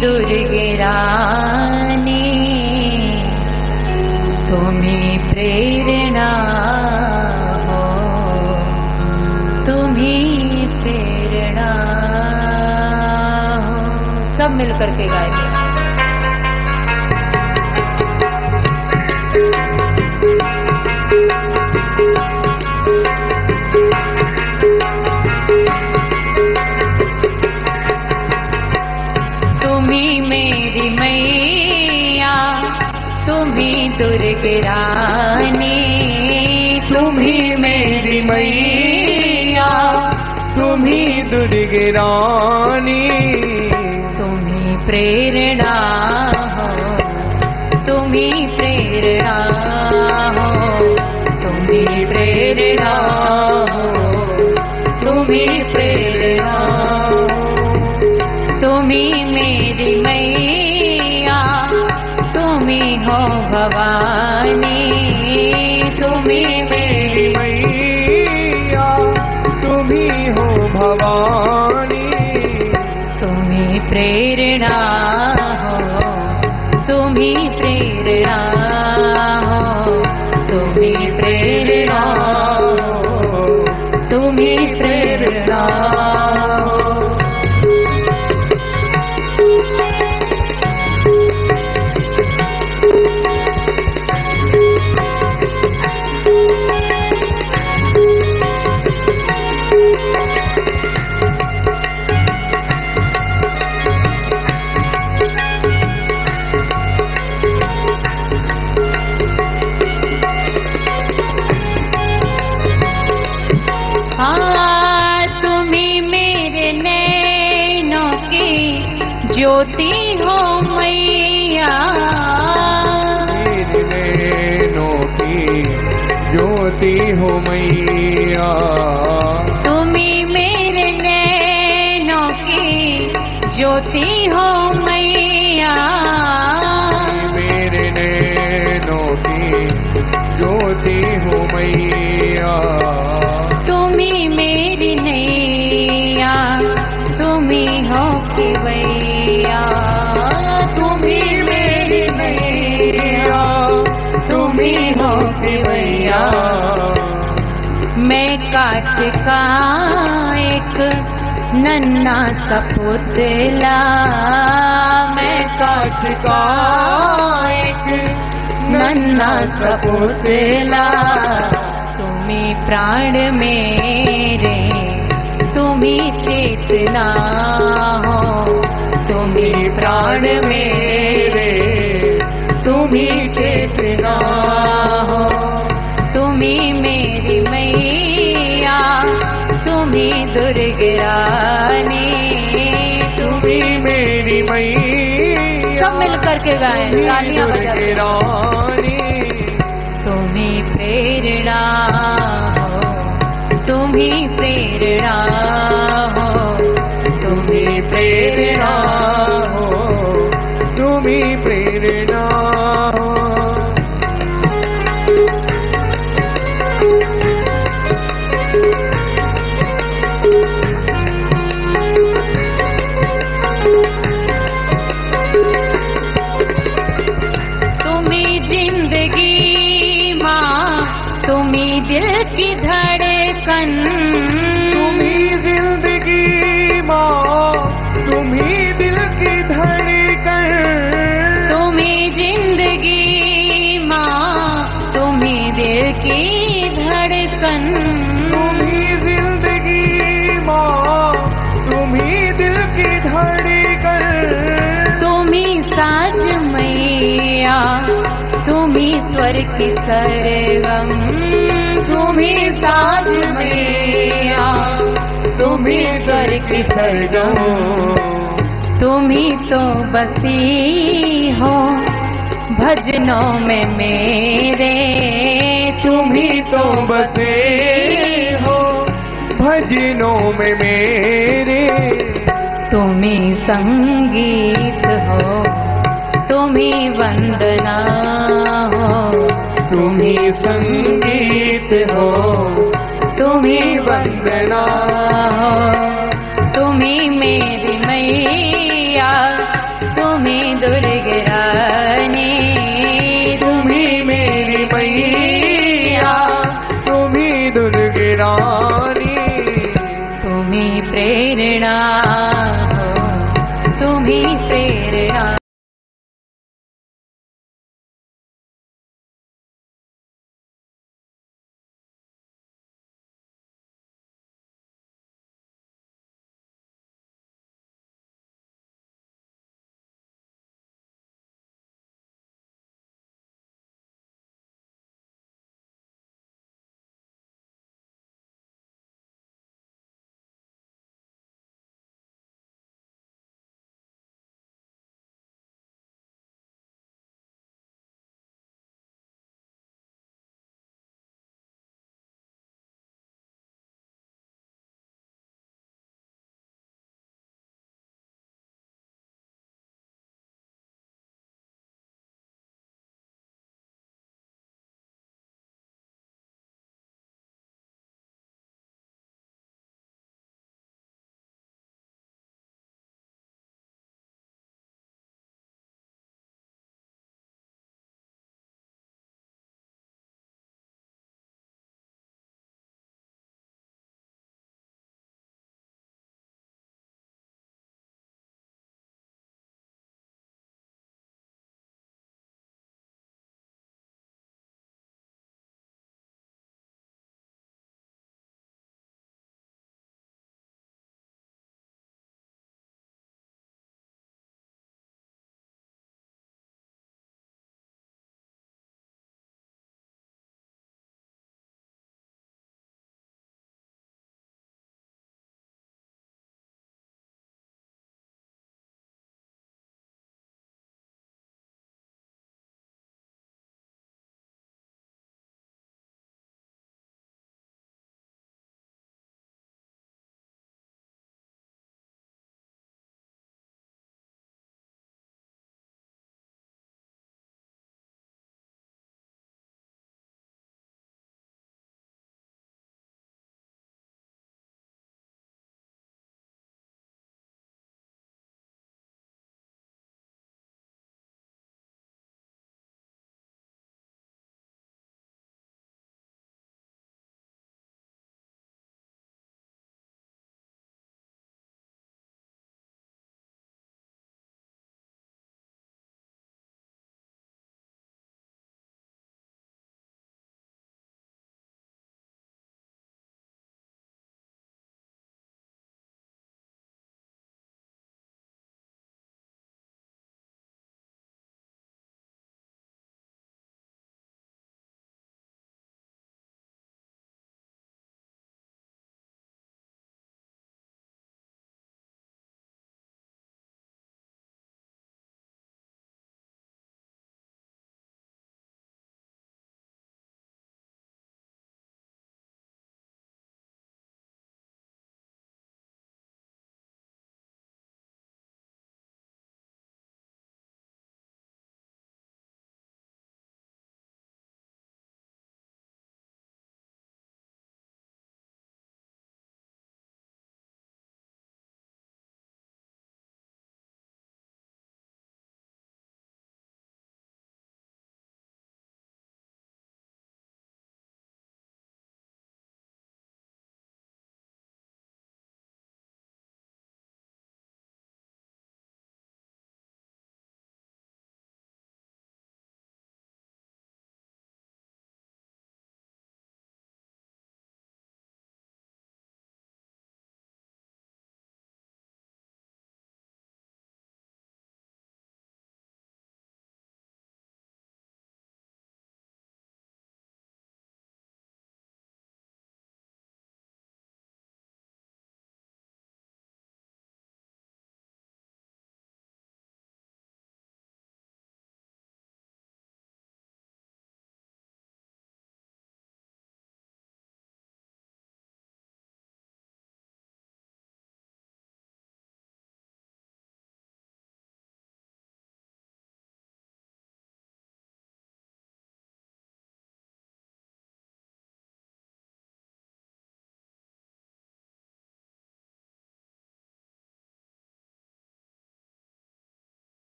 दुर्गे रानी, तुम्ही प्रेरणा हो, तुम्ही प्रेरणा हो। सब मिलकर के गाएंगे। तुम्ही मेरी मैया, तुम्ही दुर्गे रानी, तुम्ही मेरी मैया, तुम्ही दुर्गे रानी, तुम्ही प्रेरणा हो, तुम्ही प्रेरणा हो, तुम्ही प्रेरणा हो, तुम्ही प्रेरणा हो। तुम्ही मेरी मैया, तुम्ही हो भवानी, तुम्ही मेरी मैया, तुम्ही हो भवानी, तुम्ही प्रेरणा हो, तुम्ही प्रेरणा हो, तुम्ही प्रेरणा हो, तुम्ही प्रेरणा हो। ज्योति हो मैया, मेरे नैनों की ज्योति हो मैया, तुम्ही मेरे नैनों की ज्योति हो मैया, मेरे नैनों की ज्योति हो मैया, तुम्ही मेरी नैया, तुम्ही हो खिवैया, तुम्ही मेरी नैया, तुम्ही हो खिवैया। मैं काठ का एक नन्हा सा पुतला, मैं काठ का एक नन्हा सा पुतला, तुम्ही प्राण मेरे, तुम्ही चेतना हो, तुम्ही प्राण मेरे, तुम्ही चेतना हो। तुम्ही मेरी मैया, तुम्ही दुर्गे रानी, तुम्ही मेरी मैया, सब मिलकर के गाएं, तालियां बजा के। रानी, तुम्ही प्रेरणा हो, तुम्ही प्रेरणा हो, तुम्ही प्रेरणा हो, तुम्ही प्रेरणा हो। तुम्ही जिंदगी माँ, तुम्ही दिल की धड़कन, तुम्ही जिंदगी माँ, तुम्ही दिल की धड़कन, तुम्ही जिंदगी माँ, तुम्ही दिल की धड़कन, तुम्ही जिंदगी माँ, तुम्ही दिल की धड़कन, तुम्ही साज मैया, तुम्ही स्वर की सरगम, तुम्ही साज मैया, तुम्ही स्वर की सरगम, तुम्ही तो बसी हो भजनों में मेरे, तुम्ही तो बसे हो भजनों में मेरे, तुम्ही संगीत हो, तुम्ही वंदना हो, तुम्ही संगीत हो, तुम्ही वंदना हो। तुम्ही मेरी मैया,